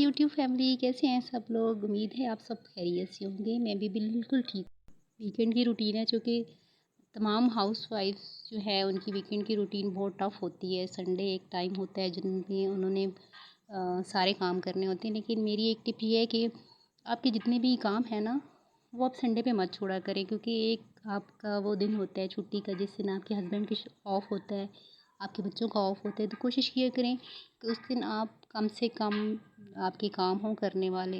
YouTube family, कैसे हैं सब लोग? उम्मीद है आप सब खैरियत से होंगे। मैं भी बिल्कुल ठीक। वीकेंड की रूटीन है, चूँकि तमाम हाउसवाइफ्स जो है उनकी वीकेंड की रूटीन बहुत टफ़ होती है। संडे एक टाइम होता है जिनमें उन्होंने सारे काम करने होते हैं, लेकिन मेरी एक टिप ये है कि आपके जितने भी काम हैं ना, वो आप संडे पे मत छोड़ा करें, क्योंकि एक आपका वो दिन होता है छुट्टी का, जिस दिन आपके हस्बैंड की ऑफ होता है, आपके बच्चों का ऑफ होता है। तो कोशिश किया करें कि उस दिन आप कम से कम आपके काम हों करने वाले,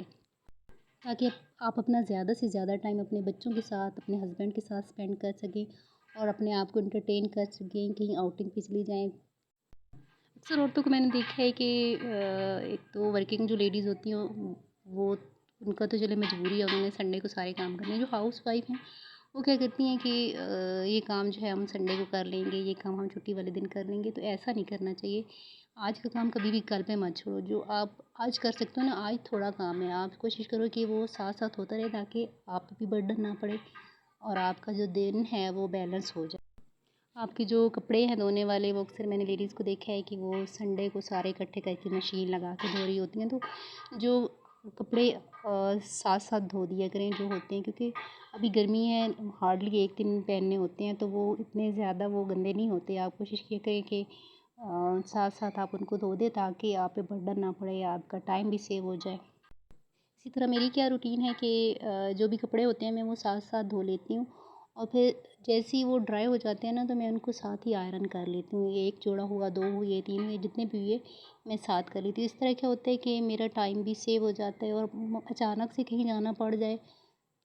ताकि आप अपना ज़्यादा से ज़्यादा टाइम अपने बच्चों के साथ, अपने हस्बैंड के साथ स्पेंड कर सकें और अपने आप को एंटरटेन कर सकें, कहीं आउटिंग पे चली जाएँ। अक्सर औरतों को मैंने देखा है कि एक तो वर्किंग जो लेडीज़ होती हैं वो उनका तो चले मजबूरी है, उन्होंने संडे को सारे काम करने हैं। जो हाउस वाइफ हैं वो क्या करती हैं कि ये काम जो है हम संडे को कर लेंगे, ये काम हम छुट्टी वाले दिन कर लेंगे। तो ऐसा नहीं करना चाहिए। आज का काम कभी भी कल पे मत छोड़ो। जो आप आज कर सकते हो ना, आज थोड़ा काम है, आप कोशिश करो कि वो साथ साथ होता रहे, ताकि आप पे भी बर्डन ना पड़े और आपका जो दिन है वो बैलेंस हो जाए। आपके जो कपड़े हैं धोने वाले, वो अक्सर मैंने लेडीज़ को देखा है कि वो संडे को सारे इकट्ठे करके मशीन लगा के धो रही होती हैं। तो जो कपड़े साथ साथ धो दिया करें जो होते हैं, क्योंकि अभी गर्मी है, हार्डली एक दिन पहनने होते हैं, तो वो इतने ज़्यादा वो गंदे नहीं होते। आप कोशिश किया करें कि साथ साथ आप उनको धो दें, ताकि आप पे बर्डन ना पड़े, आपका टाइम भी सेव हो जाए। इसी तरह मेरी क्या रूटीन है कि जो भी कपड़े होते हैं मैं वो साथ साथ धो लेती हूँ, और फिर जैसे ही वो ड्राई हो जाते हैं ना, तो मैं उनको साथ ही आयरन कर लेती हूँ। ये एक जोड़ा हुआ, 2 हुए, 3 हुए, जितने भी हुए मैं साथ कर लेती हूँ। इस तरह क्या होता है कि मेरा टाइम भी सेव हो जाता है, और अचानक से कहीं जाना पड़ जाए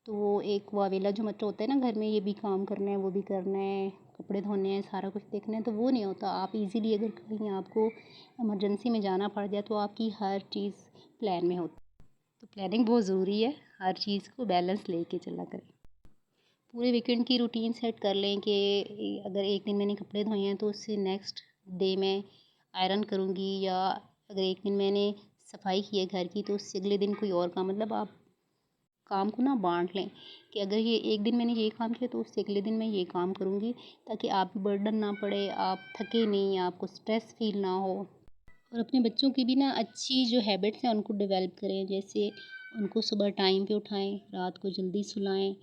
तो वो एक वावेला जो मचा होता है ना घर में, ये भी काम करना है, वो भी करना है, कपड़े धोने हैं, सारा कुछ देखना है, तो वो नहीं होता। आप इजीली अगर कहीं आपको इमरजेंसी में जाना पड़ जाए तो आपकी हर चीज़ प्लान में होती है। तो प्लानिंग बहुत ज़रूरी है, हर चीज़ को बैलेंस लेके चला करें। पूरे वीकेंड की रूटीन सेट कर लें कि अगर एक दिन मैंने कपड़े धोए हैं तो उससे नेक्स्ट डे मैं आयरन करूँगी, या अगर एक दिन मैंने सफाई की है घर की तो उससे अगले दिन कोई और काम, मतलब आप काम को ना बाँट लें कि अगर ये एक दिन मैंने ये काम किया तो उससे अगले दिन मैं ये काम करूँगी, ताकि आप पे बर्डन ना पड़े, आप थके नहीं, आपको स्ट्रेस फ़ील ना हो। और अपने बच्चों की भी ना अच्छी जो हैबिट्स हैं उनको डेवलप करें, जैसे उनको सुबह टाइम पे उठाएँ, रात को जल्दी सुलाएँ,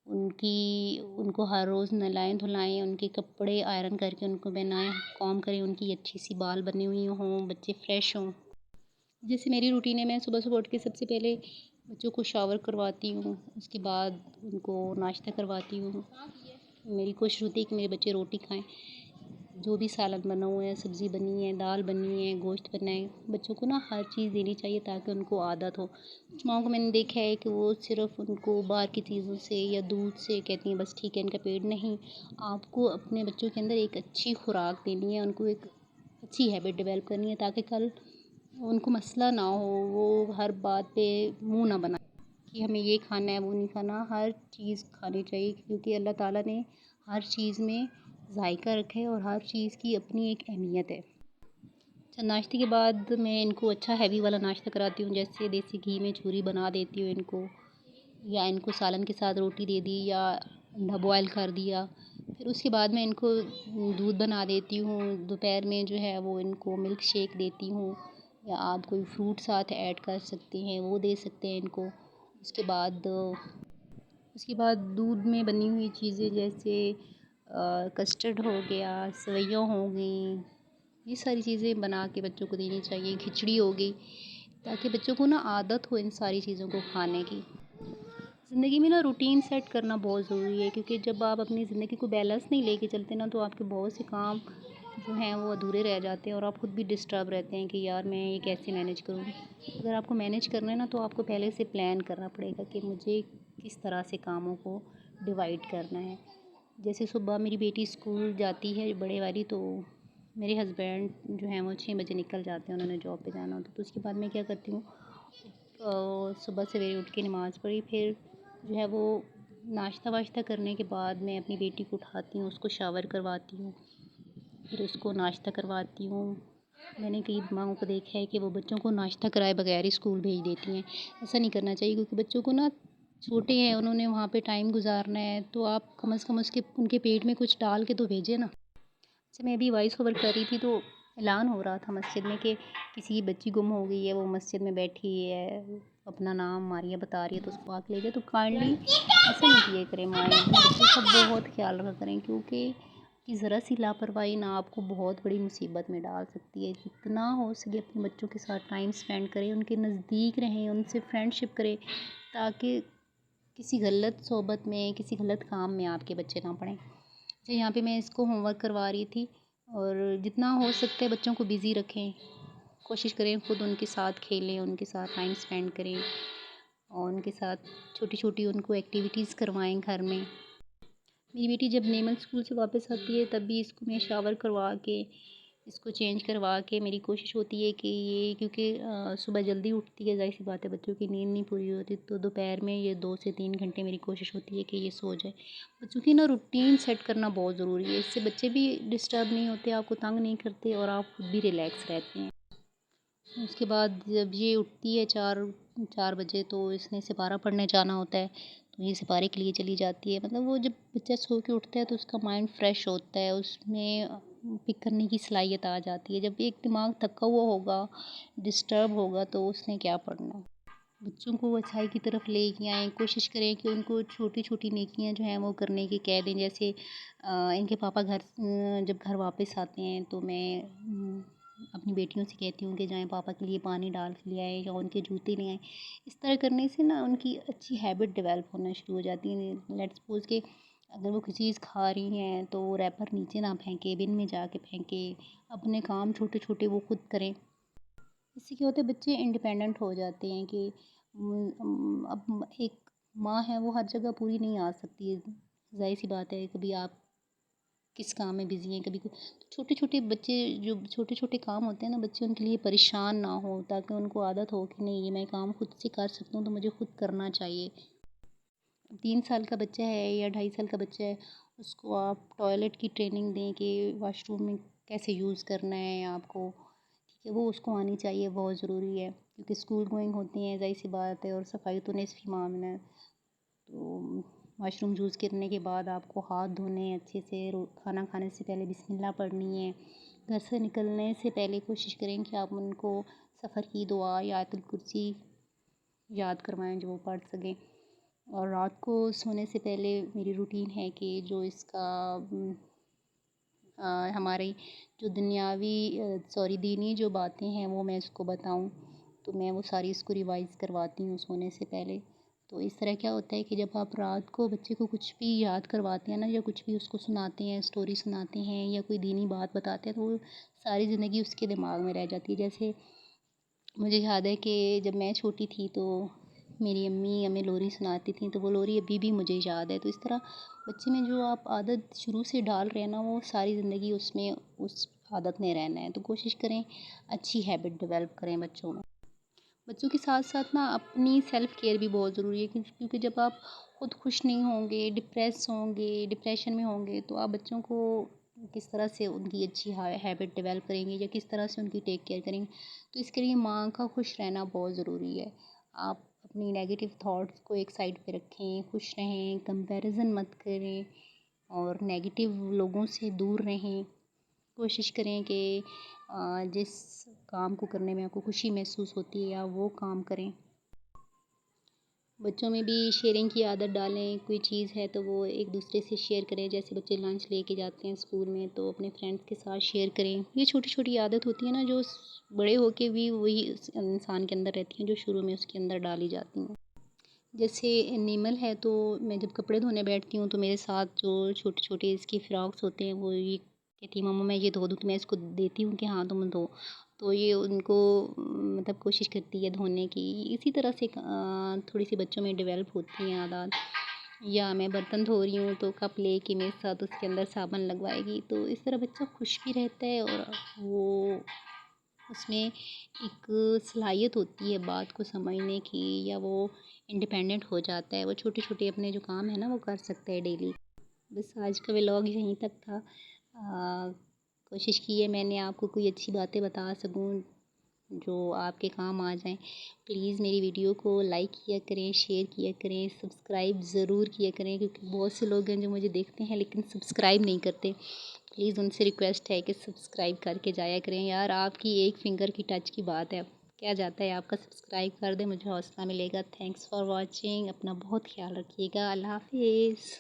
उनको हर रोज़ नहलाएँ-धुलाएँ, उनके कपड़े आयरन करके उनको पहनाएँ, कॉम्ब करें, उनकी अच्छी-सी बाल बनी हुई हों, बच्चे फ्रेश हों। जैसे मेरी रूटीन है, मैं सुबह-सुबह उठ के सबसे पहले बच्चों को शावर करवाती हूँ, उसके बाद उनको नाश्ता करवाती हूँ। मेरी कोशिश होती है कि मेरे बच्चे रोटी खाएँ। जो भी सालन बना हुआ है, सब्ज़ी बनी है, दाल बनी है, गोश्त बना है, बच्चों को ना हर चीज़ देनी चाहिए ताकि उनको आदत हो। कुछ माँओं को मैंने देखा है कि वो सिर्फ़ उनको बाहर की चीज़ों से या दूध से कहती हैं बस ठीक है इनका पेट, नहीं, आपको अपने बच्चों के अंदर एक अच्छी खुराक देनी है, उनको एक अच्छी हैबिट डेवलप करनी है, ताकि कल उनको मसला ना हो, वो हर बात पे मुँह ना बनाएँ कि हमें ये खाना है, वो नहीं खाना। हर चीज़ खानी चाहिए, क्योंकि अल्लाह ताला ने हर चीज़ में ज़ायका रखा है और हर चीज़ की अपनी एक अहमियत है। अच्छा, नाश्ते के बाद मैं इनको अच्छा हैवी वाला नाश्ता कराती हूँ, जैसे देसी घी में चूरी बना देती हूँ इनको, या इनको सालन के साथ रोटी दे दी, या अंडा बॉयल कर दिया। फिर उसके बाद मैं इनको दूध बना देती हूँ। दोपहर में जो है वो इनको मिल्क शेक देती हूँ, या आप कोई फ्रूट साथ ऐड कर सकते हैं, वो दे सकते हैं इनको। उसके बाद दूध में बनी हुई चीज़ें, जैसे कस्टर्ड हो गया, सेवइयाँ हो गईं, ये सारी चीज़ें बना के बच्चों को देनी चाहिए। खिचड़ी हो गई, ताकि बच्चों को ना आदत हो इन सारी चीज़ों को खाने की। ज़िंदगी में ना रूटीन सेट करना बहुत ज़रूरी है, क्योंकि जब आप अपनी ज़िंदगी को बैलेंस नहीं लेके चलते ना, तो आपके बहुत से काम जो हैं वो अधूरे रह जाते हैं, और आप खुद भी डिस्टर्ब रहते हैं कि यार मैं ये कैसे मैनेज करूँ। अगर आपको मैनेज करना है ना, तो आपको पहले से प्लान करना पड़ेगा कि मुझे किस तरह से कामों को डिवाइड करना है। जैसे सुबह मेरी बेटी स्कूल जाती है बड़े वाली, तो मेरे हस्बैंड जो हैं वो 6 बजे निकल जाते हैं, उन्होंने जॉब पे जाना होता है। तो उसके बाद मैं क्या करती हूँ, सुबह सवेरे उठ के नमाज़ पढ़ी, फिर जो है वो नाश्ता वाश्ता करने के बाद मैं अपनी बेटी को उठाती हूँ, उसको शावर करवाती हूँ, फिर उसको नाश्ता करवाती हूँ। मैंने कई माँओं को देखा है कि वो बच्चों को नाश्ता कराए बगैर ही स्कूल भेज देती हैं। ऐसा नहीं करना चाहिए, क्योंकि बच्चों को ना छोटे हैं, उन्होंने वहाँ पे टाइम गुजारना है, तो आप कम से कम उसके उनके पेट में कुछ डाल के तो भेजें ना। अच्छा, मैं अभी वॉइस ओवर कर रही थी, तो ऐलान हो रहा था मस्जिद में कि किसी की बच्ची गुम हो गई है, वो मस्जिद में बैठी है, अपना नाम मारिया बता रही है, तो उसको आके ले जाए। तो काइंडली ऐसा नहीं किया करें माएँ, अपने बच्चों का बहुत ख्याल रखा करें, क्योंकि कि ज़रा सी लापरवाही ना आपको बहुत बड़ी मुसीबत में डाल सकती है। जितना हो सके अपने बच्चों के साथ टाइम स्पेंड करें, उनके नज़दीक रहें, उनसे फ्रेंडशिप करें, ताकि किसी गलत सोबत में, किसी गलत काम में आपके बच्चे ना पड़ें। तो यहाँ पे मैं इसको होमवर्क करवा रही थी, और जितना हो सकता है बच्चों को बिज़ी रखें, कोशिश करें खुद उनके साथ खेलें, उनके साथ टाइम स्पेंड करें, और उनके साथ छोटी-छोटी उनको एक्टिविटीज़ करवाएँ घर में। मेरी बेटी जब नेमल स्कूल से वापस आती है, तब भी इसको मैं शावर करवा के, इसको चेंज करवा के, मेरी कोशिश होती है कि ये, क्योंकि सुबह जल्दी उठती है, ज़ाहिर-सी बात है बच्चों की नींद नहीं पूरी होती, तो दोपहर में ये 2 से 3 घंटे मेरी कोशिश होती है कि ये सो जाए। बच्चों की ना रूटीन सेट करना बहुत ज़रूरी है, इससे बच्चे भी डिस्टर्ब नहीं होते, आपको तंग नहीं करते, और आप खुद भी रिलैक्स रहते हैं। उसके बाद जब ये उठती है 4 बजे, तो इसने सिपारा पढ़ने जाना होता है, तो ये सिपारे के लिए चली जाती है। मतलब वो जब बच्चा सो के उठता है तो उसका माइंड फ्रेश होता है, उसमें पिक करने की सलाहियत आ जाती है। जब एक दिमाग थका हुआ होगा, डिस्टर्ब होगा, तो उसने क्या पढ़ना। बच्चों को अच्छाई की तरफ लेके आएँ, कोशिश करें कि उनको छोटी-छोटी नेकियां जो हैं वो करने की कह दें। जैसे इनके पापा जब घर वापस आते हैं, तो मैं अपनी बेटियों से कहती हूँ कि जाएँ पापा के लिए पानी डाल के ले आएँ, या उनके जूते ले आएँ। इस तरह करने से ना उनकी अच्छी हैबिट डेवलप होना शुरू हो जाती है। लेट्स सपोज़ कि अगर वो किसी चीज़ खा रही हैं, तो वो रैपर नीचे ना फेंके, बिन में जाके फेंके, अपने काम छोटे-छोटे वो खुद करें। इससे क्या होता है, बच्चे इंडिपेंडेंट हो जाते हैं कि अब एक माँ है, वो हर जगह पूरी नहीं आ सकती है। ज़ाहिर-सी बात है, कभी आप किस काम में बिज़ी हैं, कभी तो छोटे-छोटे बच्चे, जो छोटे-छोटे काम होते हैं ना, बच्चे उनके लिए परेशान ना हो, ताकि उनको आदत हो कि नहीं, ये मैं काम खुद से कर सकता हूँ, तो मुझे खुद करना चाहिए। 3 साल का बच्चा है या 2.5 साल का बच्चा है, उसको आप टॉयलेट की ट्रेनिंग दें कि वॉशरूम में कैसे यूज़ करना है आपको, ठीक है? वो उसको आनी चाहिए, बहुत ज़रूरी है, क्योंकि स्कूल गोइंग होती हैं, ज़ाहिर-सी बात है, और सफाई तो निस्फ़ ईमान है। तो वॉशरूम यूज़ करने के बाद आपको हाथ धोने हैं अच्छे से, खाना खाने से पहले बिस्मिल्लाह पढ़नी है। घर से निकलने से पहले कोशिश करें कि आप उनको सफ़र की दुआ या आयतुल कुर्सी याद करवाएँ, जो वो पढ़ सकें। और रात को सोने से पहले मेरी रूटीन है कि जो इसका हमारी जो दुनियावी दीनी जो बातें हैं, वो मैं इसको बताऊँ, तो मैं वो सारी इसको रिवाइज़ करवाती हूँ सोने से पहले। तो इस तरह क्या होता है कि जब आप रात को बच्चे को कुछ भी याद करवाते हैं ना, या कुछ भी उसको सुनाते हैं, स्टोरी सुनाते हैं, या कोई दीनी बात बताते हैं, तो वो सारी ज़िंदगी उसके दिमाग में रह जाती है। जैसे मुझे याद है कि जब मैं छोटी थी, तो मेरी अम्मी हमें लोरी सुनाती थी, तो वो लोरी अभी भी मुझे याद है। तो इस तरह बच्चे में जो आप आदत शुरू से डाल रहे हैं ना, वो सारी ज़िंदगी उसमें उस आदत में रहना है। तो कोशिश करें अच्छी हैबिट डेवलप करें बच्चों में। बच्चों के साथ-साथ ना अपनी सेल्फ केयर भी बहुत ज़रूरी है, क्योंकि जब आप खुद खुश नहीं होंगे, डिप्रेस होंगे, डिप्रेशन में होंगे, तो आप बच्चों को किस तरह से उनकी अच्छी हैबिट डेवलप करेंगे, या किस तरह से उनकी टेक केयर करेंगे। तो इसके लिए माँ का खुश रहना बहुत ज़रूरी है। आप अपनी नेगेटिव थॉट्स को एक साइड पे रखें, खुश रहें, कंपैरिज़न मत करें, और नेगेटिव लोगों से दूर रहें। कोशिश करें कि जिस काम को करने में आपको खुशी महसूस होती है, आप वो काम करें। बच्चों में भी शेयरिंग की आदत डालें, कोई चीज़ है तो वो एक दूसरे से शेयर करें। जैसे बच्चे लंच लेके जाते हैं स्कूल में, तो अपने फ्रेंड्स के साथ शेयर करें। ये छोटी-छोटी आदत होती है ना, जो बड़े होके भी वही उस इंसान के अंदर रहती हैं, जो शुरू में उसके अंदर डाली जाती हैं। जैसे एनिमल है, तो मैं जब कपड़े धोने बैठती हूँ, तो मेरे साथ जो छोटे-छोटे इसकी फ्रॉक्स होते हैं, वो ये कहती है, मम्मा मैं ये धो दूँ? तो मैं इसको देती हूँ कि हाँ तुम धो। तो ये उनको मतलब कोशिश करती है धोने की। इसी तरह से थोड़ी-सी बच्चों में डेवलप होती हैं आदत। या मैं बर्तन धो रही हूँ, तो कप लेके मेरे साथ उसके अंदर साबुन लगवाएगी। तो इस तरह बच्चा खुश भी रहता है, और वो उसमें एक सलाहियत होती है बात को समझने की, या वो इंडिपेंडेंट हो जाता है। वो छोटे-छोटे अपने जो काम है ना, वो कर सकता है डेली। बस आज का व्लॉग यहीं तक था। कोशिश की है मैंने आपको कोई अच्छी बातें बता सकूँ, जो आपके काम आ जाएँ। प्लीज़ मेरी वीडियो को लाइक किया करें, शेयर किया करें, सब्सक्राइब ज़रूर किया करें, क्योंकि बहुत से लोग हैं जो मुझे देखते हैं लेकिन सब्सक्राइब नहीं करते। प्लीज़ उनसे रिक्वेस्ट है कि सब्सक्राइब करके जाया करें यार, आपकी एक फिंगर की टच की बात है, क्या जाता है, आपका सब्सक्राइब कर दें, मुझे हौसला मिलेगा। थैंक्स फॉर वॉचिंग, अपना बहुत ख़्याल रखिएगा। अल्लाह हाफ़िज़।